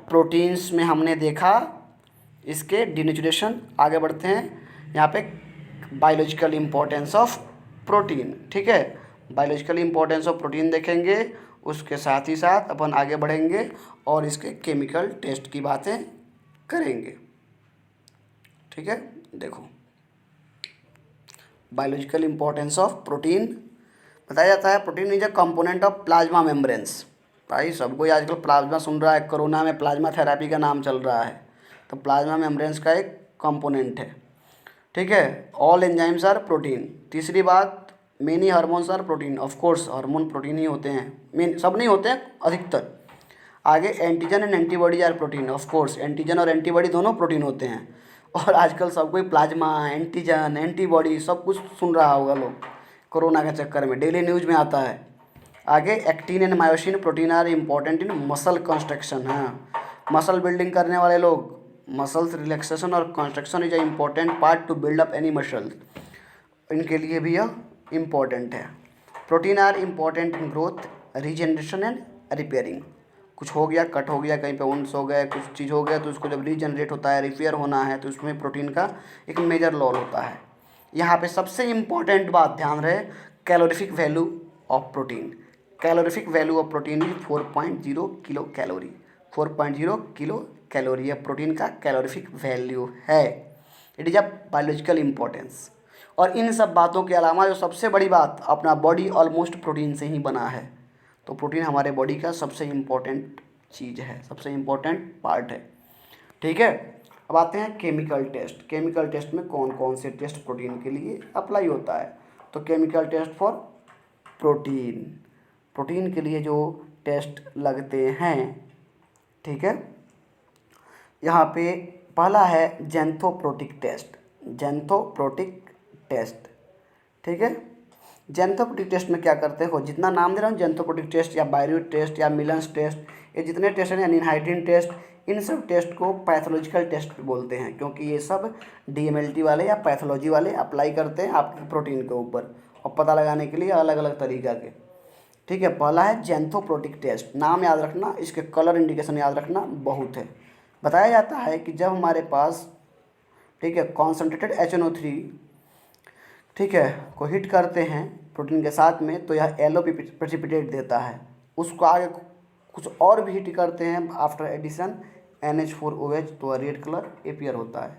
प्रोटीन्स में हमने देखा इसके डीनेचुरेशन, आगे बढ़ते हैं यहाँ पे बायोलॉजिकल इम्पोर्टेंस ऑफ प्रोटीन, ठीक है। बायोलॉजिकल इम्पोर्टेंस ऑफ प्रोटीन देखेंगे, उसके साथ ही साथ अपन आगे बढ़ेंगे और इसके केमिकल टेस्ट की बातें करेंगे, ठीक है। देखो बायोलॉजिकल इम्पोर्टेंस ऑफ प्रोटीन, बताया जाता है protein is a component of plasma membranes. भाई सब कोई आजकल प्लाज्मा सुन रहा है, कोरोना में प्लाज्मा थेरेपी का नाम चल रहा है, तो प्लाज्मा मेम्ब्रेन्स का एक कंपोनेंट है। ठीक है, ऑल एंजाइम्स आर प्रोटीन। तीसरी बात, many hormones are protein. Of course hormone protein ही होते हैं, मेन सब नहीं होते हैं, अधिकतर। आगे antigen and antibodies are protein. Of course antigen और एंटीबॉडी दोनों प्रोटीन होते हैं। और आजकल सब कोई प्लाज्मा, एंटीजन, एंटीबॉडी सब कुछ सुन रहा होगा लोग कोरोना के चक्कर में, डेली न्यूज़ में आता है। आगे actin and myosin protein are important in muscle construction. हाँ, मसल बिल्डिंग करने वाले लोग, मसल्स रिलैक्सेशन और construction is a important part to build up any muscle, इनके लिए भी यह इम्पोर्टेंट है। Protein are important in growth, regeneration and repairing. कुछ हो गया, कट हो गया, कहीं पे वुंड्स हो गए, कुछ चीज़ हो गया, तो उसको जब रीजनरेट होता है, रिपेयर होना है, तो उसमें प्रोटीन का एक मेजर रोल होता है। यहाँ पे सबसे इम्पोर्टेंट बात ध्यान रहे, calorific value of protein. Calorific value of protein is 4.0 kilo calorie. 4.0 kilo calorie है प्रोटीन का कैलोरीफिक वैल्यू है। It is a biological importance. और इन सब बातों के अलावा जो सबसे बड़ी बात, अपना बॉडी ऑलमोस्ट प्रोटीन से ही बना है, तो प्रोटीन हमारे बॉडी का सबसे इम्पोर्टेंट चीज़ है, सबसे इम्पोर्टेंट पार्ट है। ठीक है, अब आते हैं केमिकल टेस्ट। केमिकल टेस्ट में कौन कौन से टेस्ट प्रोटीन के लिए अप्लाई होता है? तो chemical test for protein, protein के लिए जो टेस्ट लगते हैं, ठीक है, यहाँ पे पहला है जेंथोप्रोटिक टेस्ट। जेंथोप्रोटिक टेस्ट, ठीक है। जेंथोप्रोटिक टेस्ट में क्या करते हो, जितना नाम दे रहा हूँ, जेंथोप्रोटिक टेस्ट या बायरूट टेस्ट या मिलन्स टेस्ट, ये जितने टेस्ट हैं, निनहाइड्रीन टेस्ट, इन सब टेस्ट को पैथोलॉजिकल टेस्ट बोलते हैं, क्योंकि ये सब डीएमएलटी वाले या पैथोलॉजी वाले अप्लाई करते हैं आपके प्रोटीन के ऊपर, और पता लगाने के लिए अलग अलग तरीका के। ठीक है, पहला है जेंथोप्रोटिक टेस्ट। नाम याद रखना, इसके कलर इंडिकेशन याद रखना बहुत है। बताया जाता है कि जब हमारे पास, ठीक है, कॉन्सनट्रेटेड HNO3, ठीक है, को हिट करते हैं प्रोटीन के साथ में, तो यह येलो प्रेसिपिटेट देता है। उसको आगे कुछ और भी हिट करते हैं आफ्टर एडिशन NH4OH, तो रेड कलर अपीयर होता है।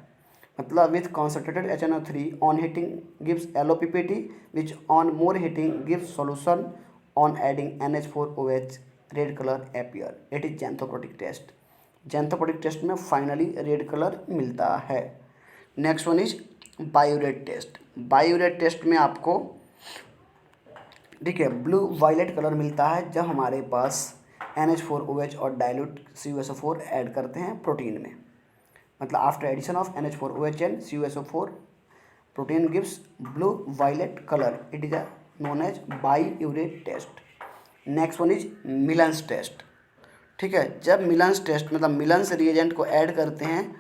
मतलब with concentrated HNO3 on heating gives yellow PPT, which on more heating gives solution on adding NH4OH, red colour appear. It is xanthoproteic test. Xanthoproteic test में finally red colour मिलता है। Next one is biuret test. Biuret test में आपको, ठीक है, blue violet colour मिलता है जब हमारे पास NH4OH और डाइल्यूट CuSO4 ऐड करते हैं प्रोटीन में। मतलब after addition of NH4OH and CuSO4, protein gives blue violet colour. It is known as biuret test. Next one is Millon's test. ठीक है, जब मिलन्स टेस्ट, मतलब मिलन्स रिएजेंट को ऐड करते हैं,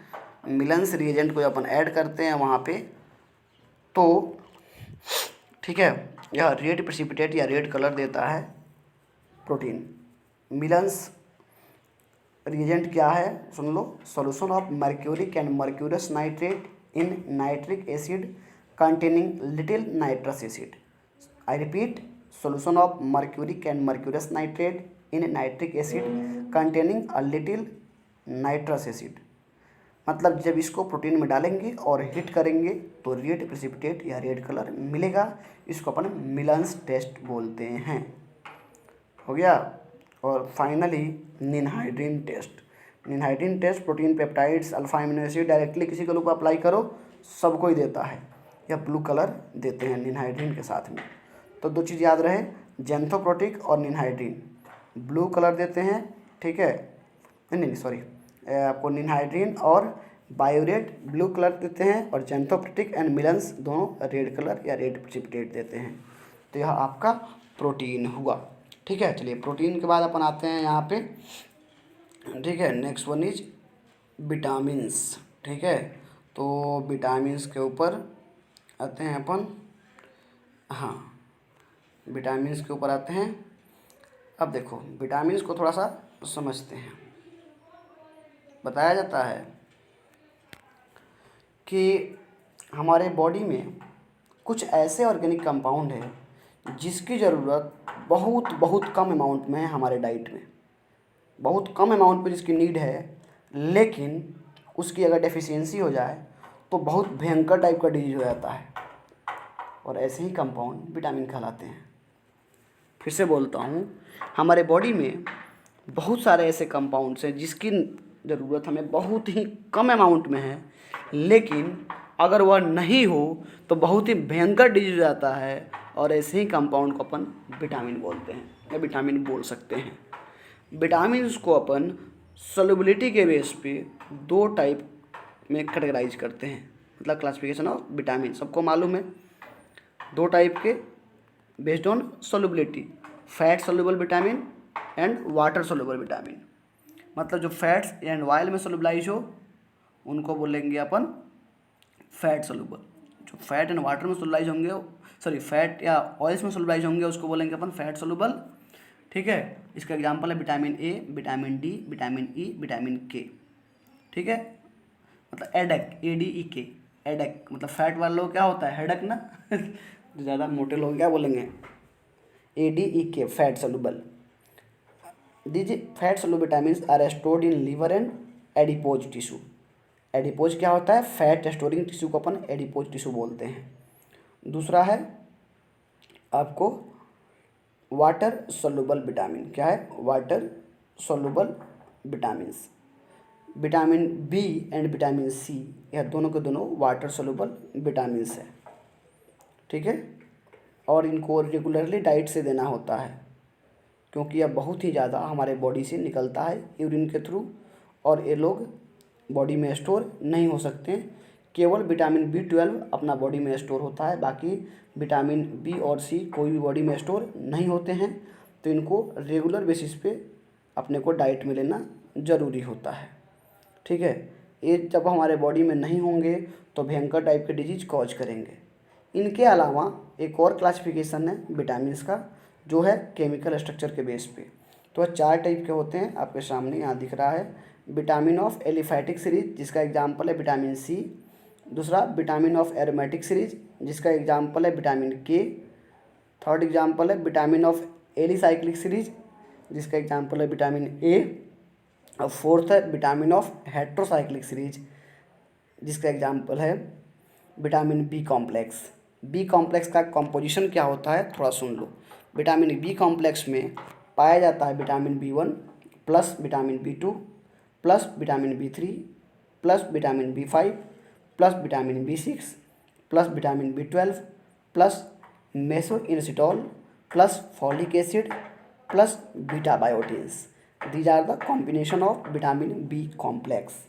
मिलन्स रिएजेंट को अपन ऐड करते हैं वहाँ पे, तो ठीक है, यह रेड प्रेसिपिटेट या रेड कलर देता है प्रोटीन। मिलन्स रिएजेंट क्या है, सुन लो। Solution of mercuric and mercurous nitrate in nitric acid containing little nitrous acid. I repeat, solution of mercuric and mercurous nitrate in nitric acid containing a little nitrous acid. मतलब जब इसको protein में डालेंगे और हिट करेंगे तो red precipitate या red colour मिलेगा। इसको अपन मिलन्स टेस्ट बोलते हैं। हो गया। और finally ninhydrin test. Ninhydrin test protein, peptides, alpha amino acid directly किसी के ऊपर अप्लाई करो, सबको ही देता है। यह ब्लू कलर देते हैं निनहाइड्रीन के साथ में। तो दो चीज़ याद रहे, जेंथोप्रोटिक और निनहाइड्रीन ब्लू कलर देते हैं, ठीक है, नहीं सॉरी, आपको निनहाइड्रीन और बायोरेट ब्लू कलर देते हैं, और जेंथोप्रोटिक एंड मिलन्स दोनों रेड कलर या रेड प्रेसिपिटेट देते हैं। तो यह आपका प्रोटीन हुआ। ठीक है, चलिए प्रोटीन के बाद अपन आते हैं यहाँ पे, ठीक है। Next one is vitamins. ठीक है, तो विटामिन्स के ऊपर आते हैं अपन। हाँ, विटामिन्स के ऊपर आते हैं। अब देखो विटामिन्स को थोड़ा सा समझते हैं। बताया जाता है कि हमारे बॉडी में कुछ ऐसे ऑर्गेनिक कंपाउंड है जिसकी ज़रूरत बहुत बहुत कम अमाउंट में है हमारे डाइट में, बहुत कम अमाउंट में जिसकी नीड है, लेकिन उसकी अगर डेफिशिएंसी हो जाए तो बहुत भयंकर टाइप का डिजीज हो जाता है। और ऐसे ही कंपाउंड विटामिन कहलाते हैं। फिर से बोलता हूँ, हमारे बॉडी में बहुत सारे ऐसे कंपाउंड्स हैं जिसकी ज़रूरत हमें बहुत ही कम अमाउंट में है, लेकिन अगर वह नहीं हो तो बहुत ही भयंकर डिजीज हो जाता है, और ऐसे ही कंपाउंड को अपन विटामिन बोलते हैं या विटामिन बोल सकते हैं। विटामिन्स को अपन सॉल्युबिलिटी के बेस पे 2 टाइप में कैटेगराइज करते हैं, मतलब क्लासिफिकेशन ऑफ विटामिन सबको मालूम है, 2 टाइप के based on solubility, fat soluble vitamin and water soluble vitamin. मतलब जो फैट्स एंड ऑयल में सॉल्युबलाइज हो उनको बोलेंगे अपन फैट सॉल्युबल, जो फैट एंड वाटर में सॉल्युबलाइज होंगे, सॉरी फैट या ऑयल्स में सॉल्युबलाइज होंगे उसको बोलेंगे अपन फैट सॉल्युबल। ठीक है, इसका एग्जांपल है विटामिन ए, vitamin D, vitamin E, vitamin के। ठीक है, मतलब एडेक, ADEK, एडेक मतलब फैट वाले लोग क्या होता है, हेडक ना जो ज़्यादा मोटे लोग क्या बोलेंगे, ADEK, फैट सॉल्युबल। दीजिए fat soluble vitamins are stored in liver and adipose tissue. Adipose क्या होता है, फैट स्टोरिंग टिश्यू को अपन एडिपोज टिश्यू बोलते हैं। दूसरा है आपको वाटर सॉल्युबल विटामिन, क्या है, water soluble vitamins. Vitamin B and vitamin C, यह दोनों के दोनों वाटर सॉल्युबल विटामिन्स है। ठीक है, और इनको रेगुलरली डाइट से देना होता है, क्योंकि यह बहुत ही ज़्यादा हमारे बॉडी से निकलता है यूरिन के थ्रू, और ये लोग बॉडी में स्टोर नहीं हो सकते। केवल विटामिन B12 अपना बॉडी में स्टोर होता है, बाकी विटामिन बी और सी कोई भी बॉडी में स्टोर नहीं होते हैं। तो इनको रेगुलर बेसिस पे अपने को डाइट में लेना ज़रूरी होता है। ठीक है, ये जब हमारे बॉडी में नहीं होंगे तो भयंकर टाइप के डिजीज कॉज करेंगे। इनके अलावा एक और क्लासिफिकेशन है विटामिन्स का, जो है केमिकल स्ट्रक्चर के बेस पे। तो 4 टाइप के होते हैं, आपके सामने यहाँ दिख रहा है। विटामिन ऑफ एलिफैटिक सीरीज, जिसका एग्जाम्पल है विटामिन सी। दूसरा विटामिन ऑफ एरोमेटिक सीरीज, जिसका एग्जाम्पल है विटामिन के। थर्ड एग्जाम्पल है विटामिन ऑफ एलिसाइक्लिक सीरीज, जिसका एग्जाम्पल है विटामिन ए। और फोर्थ है विटामिन ऑफ हेट्रोसाइक्लिक सीरीज, जिसका एग्जाम्पल है vitamin B complex. B complex का कंपोजिशन क्या होता है थोड़ा सुन लो। विटामिन बी कॉम्प्लेक्स में पाया जाता है vitamin B1 plus vitamin B2 plus vitamin B3 plus vitamin B5 plus vitamin B6 plus vitamin B12 plus mesoinositol plus folic acid plus beta biotins. These are the combination of vitamin B complex.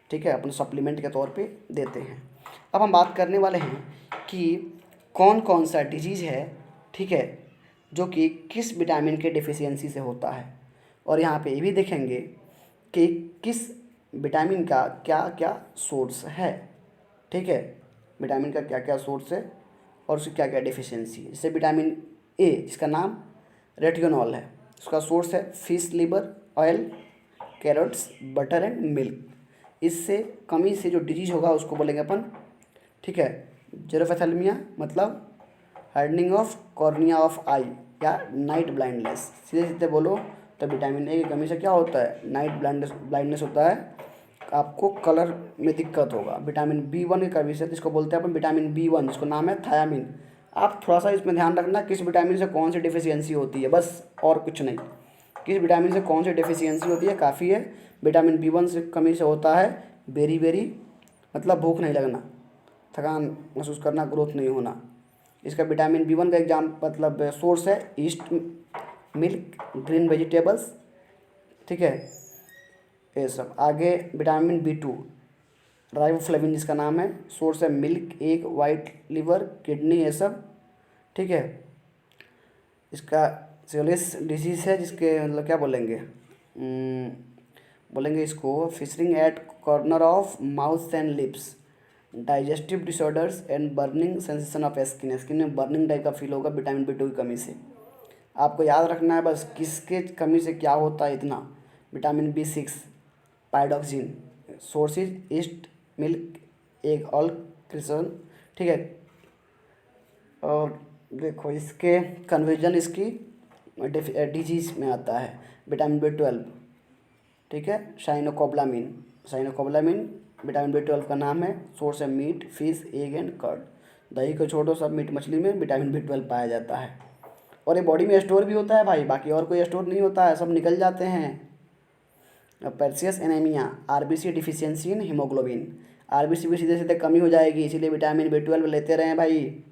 ठीक है, अपन supplement के तौर पे देते हैं। अब हम बात करने वाले हैं कि कौन कौन सा डिजीज़ है, ठीक है, जो कि किस विटामिन के डिफिशियंसी से होता है, और यहाँ पे ये भी देखेंगे कि किस विटामिन का क्या क्या सोर्स है। ठीक है, विटामिन का क्या क्या सोर्स है और उसकी क्या क्या डिफिशियंसी है। जैसे विटामिन ए, जिसका नाम रेटिनॉल है, उसका सोर्स है fish liver oil, carrots, butter and milk. इससे कमी से जो डिजीज होगा उसको बोलेंगे अपन, ठीक है, जेरोफेथेल्मिया, मतलब हार्डनिंग ऑफ कॉर्निया ऑफ आई या नाइट ब्लाइंडनेस। सीधे सीधे बोलो तो विटामिन ए की कमी से क्या होता है, नाइट ब्लाइंडनेस होता है, आपको कलर में दिक्कत होगा। विटामिन B1 की कमी से, जिसको बोलते हैं अपन विटामिन B1, जिसको नाम है थायामीन। आप थोड़ा सा इसमें ध्यान रखना किस विटामिन से कौन सी डिफिशियंसी होती है, बस और कुछ नहीं। किस विटामिन से कौन सी डिफिशियंसी होती है काफ़ी है। विटामिन B1 से कमी से होता है बेरी बेरी, मतलब भूख नहीं लगना, थकान महसूस करना, ग्रोथ नहीं होना। इसका विटामिन B1 का एग्जाम मतलब सोर्स है ईस्ट मिल्क, ग्रीन वेजिटेबल्स। ठीक है, ये सब। आगे विटामिन B2 राइबोफ्लेविन, जिसका नाम है, सोर्स है milk, egg, white liver, kidney, ये सब। ठीक है, इसका सिफिलिस डिजीज़ है, जिसके मतलब क्या बोलेंगे, बोलेंगे इसको fissuring at corner of mouth and lips, digestive disorders and burning sensation of skin. Skin में बर्निंग टाइप का फील होगा विटामिन B2 की कमी से। आपको याद रखना है बस किसके कमी से क्या होता है इतना। Vitamin B6 pyridoxine, sources yeast milk, egg, all क्रिसन। ठीक है, और देखो इसके कन्वर्जन इसकी डिजीज में आता है विटामिन B12। ठीक है, साइनोकोबालामिन, साइनोकोबालामिन विटामिन B12 का नाम है, सोर्स है meat, fish, egg and curd. दही को छोड़ो, सब मीट मछली में विटामिन B12 पाया जाता है। और ये बॉडी में स्टोर भी होता है भाई, बाकी और कोई स्टोर नहीं होता है, सब निकल जाते हैं। Perseus anaemia, RBC deficiency in haemoglobin, RBC भी सीधे सीधे कमी हो जाएगी, इसीलिए विटामिन B12 लेते रहें भाई।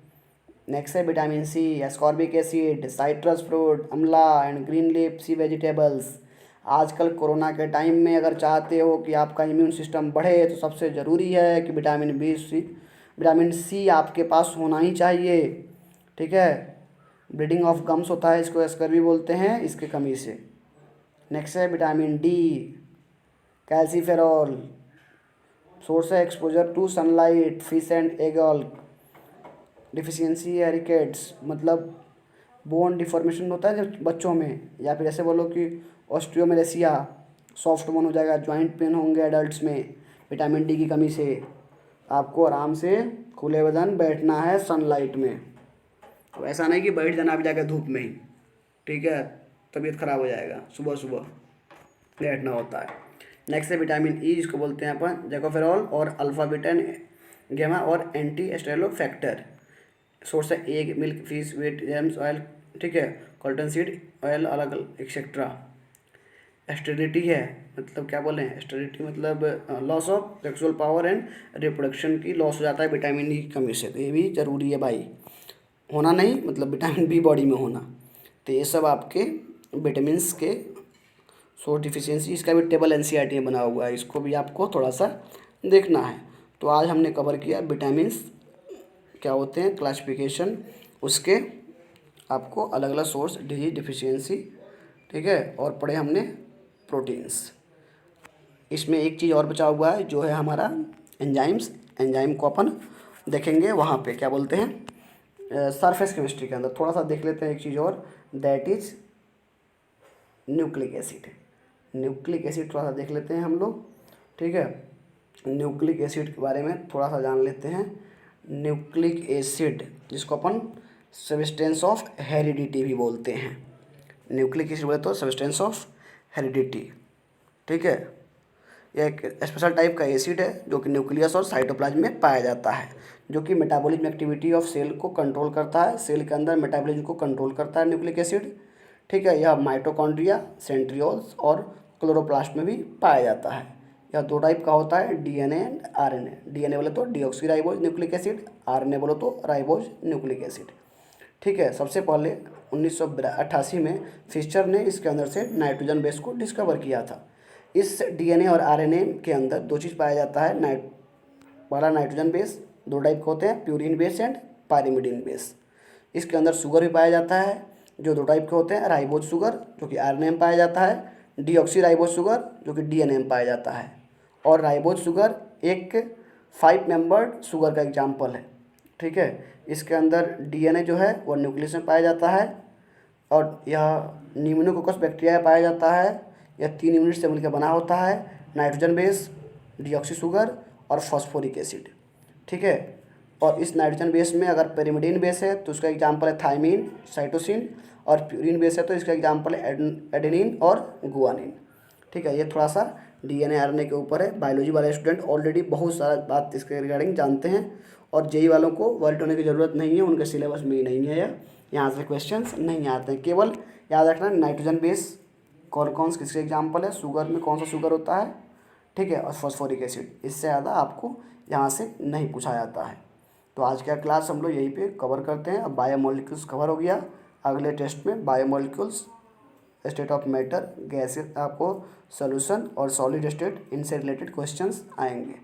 नेक्स्ट है vitamin C, ascorbic acid, citrus fruit, amla and green leafy vegetables. आजकल कोरोना के टाइम में अगर चाहते हो कि आपका इम्यून सिस्टम बढ़े तो सबसे ज़रूरी है कि विटामिन सी आपके पास होना ही चाहिए, ठीक है। ब्लीडिंग ऑफ गम्स होता है, इसको स्कर्वी बोलते हैं, इसके कमी से। नेक्स्ट है विटामिन डी, कैल्सीफेरॉल, सोर्स है exposure to sunlight, fish and egg all, deficiency है रिकेट्स, मतलब बोन डिफॉर्मेशन होता है जब बच्चों में, या फिर ऐसे बोलो कि ऑस्टियोमेलेसिया, सॉफ्ट बोन हो जाएगा, जॉइंट पेन होंगे एडल्ट्स में विटामिन डी की कमी से। आपको आराम से खुले बदन बैठना है सनलाइट में, तो ऐसा नहीं कि बैठ जाना आप जाकर धूप में ही, ठीक है, तबीयत खराब हो जाएगा, सुबह सुबह बैठना होता है। नेक्स्ट है विटामिन ई, जिसको बोलते हैं अपन जैकोफेरॉल और अल्फा बीटा गैमा और एंटी एस्टेरोल फैक्टर। सोर्स है egg, milk, fish, wheat, James oil, ठीक है, कॉटन सीड ऑयल, अलग अलग एक्सेट्रा। स्टेरिलिटी है, मतलब क्या बोले हैं, स्टेरिलिटी मतलब loss of sexual power and reproduction की लॉस हो जाता है विटामिन ई की कमी से, तो ये भी ज़रूरी है भाई, होना नहीं मतलब विटामिन बी बॉडी में होना। तो ये सब आपके विटामिन्स के सोर्स डिफिशियंसी, इसका भी टेबल एनसीईआरटी में बना हुआ है, इसको भी आपको थोड़ा सा देखना है। तो आज हमने कवर किया विटामिन्स क्या होते हैं, क्लासिफिकेशन उसके, आपको अलग अलग सोर्स, डिजीज, डिफिशियंसी, ठीक है, और पढ़े हमने प्रोटीन्स। इसमें एक चीज़ और बचा हुआ है जो है हमारा एंजाइम्स, एंजाइम को अपन देखेंगे वहाँ पे क्या बोलते हैं सरफेस केमिस्ट्री के अंदर, थोड़ा सा देख लेते हैं एक चीज़ और, that is nucleic acid. Nucleic acid थोड़ा सा देख लेते हैं हम लोग, ठीक है। न्यूक्लिक एसिड के बारे में थोड़ा सा जान लेते हैं। न्यूक्लिक एसिड जिसको अपन सब्सटेंस ऑफ हेरिडिटी भी बोलते हैं, न्यूक्लिक एसिड बोले तो सब्सटेंस ऑफ हेरिडिटी, ठीक है। यह एक स्पेशल टाइप का एसिड है जो कि न्यूक्लियस और साइटोप्लाज्म में पाया जाता है, जो कि मेटाबॉलिज्म एक्टिविटी ऑफ सेल को कंट्रोल करता है, सेल के अंदर मेटाबॉलिज्म को कंट्रोल करता है न्यूक्लिक एसिड, ठीक है। यह माइटोकॉन्ड्रिया, सेंट्रियोल्स और क्लोरोप्लास्ट में भी पाया जाता है। यह दो टाइप का होता है, डीएनए एंड आरएनए। डीएनए बोले तो डीऑक्सीराइबोज न्यूक्लिक एसिड, आरएनए बोले तो राइबोज न्यूक्लिक एसिड, ठीक है। सबसे पहले 1988 में फिशर ने इसके अंदर से नाइट्रोजन बेस को डिस्कवर किया था। इस डीएनए और आरएनए के अंदर दो चीज़ पाया जाता है, पहला नाइट्रोजन बेस, दो टाइप के होते हैं, purine base and pyrimidine base. इसके अंदर शुगर भी पाया जाता है जो दो टाइप के होते हैं, राइबोज शुगर जो कि आरएनए में पाया जाता है, डीऑक्सीराइबोज शुगर जो कि डीएनए में पाया जाता है। और राइबोज शुगर एक 5 मेंबर्ड शुगर का एग्जाम्पल है, ठीक है। इसके अंदर डीएनए जो है वो न्यूक्लियस में पाया जाता है, और यह न्यूमोकोकस बैक्टीरिया में पाया जाता है। यह 3 यूनिट से मिलकर बना होता है, नाइट्रोजन बेस, डीऑक्सी शुगर और फॉस्फोरिक एसिड, ठीक है। और इस नाइट्रोजन बेस में अगर पेरिमिडीन बेस है तो उसका एग्जाम्पल है थायमीन, साइटोसिन, और प्यूरिन बेस है तो इसका एग्जाम्पल है एडेनिन और गुआनिन, ठीक है। ये थोड़ा सा डीएनए आरएनए के ऊपर है। बायोलॉजी वाले स्टूडेंट ऑलरेडी बहुत सारा बात इसके रिगार्डिंग जानते हैं, और जेई वालों को वर्ल्ड होने की ज़रूरत नहीं है, उनके सिलेबस में ही नहीं है, यहाँ से क्वेश्चंस नहीं आते हैं। केवल याद रखना नाइट्रोजन बेस कौन कौन किसके एग्जाम्पल है, शुगर में कौन सा शुगर होता है, ठीक है, और फॉस्फोरिक एसिड, इससे ज़्यादा आपको यहाँ से नहीं पूछा जाता है। तो आज का क्लास हम लोग यहीं पे कवर करते हैं। अब बायोमोलिक्यूल्स कवर हो गया, अगले टेस्ट में biomolecules, state of matter, gases, आपको सोल्यूशन और सॉलिड स्टेट, इनसे रिलेटेड क्वेश्चंस आएंगे।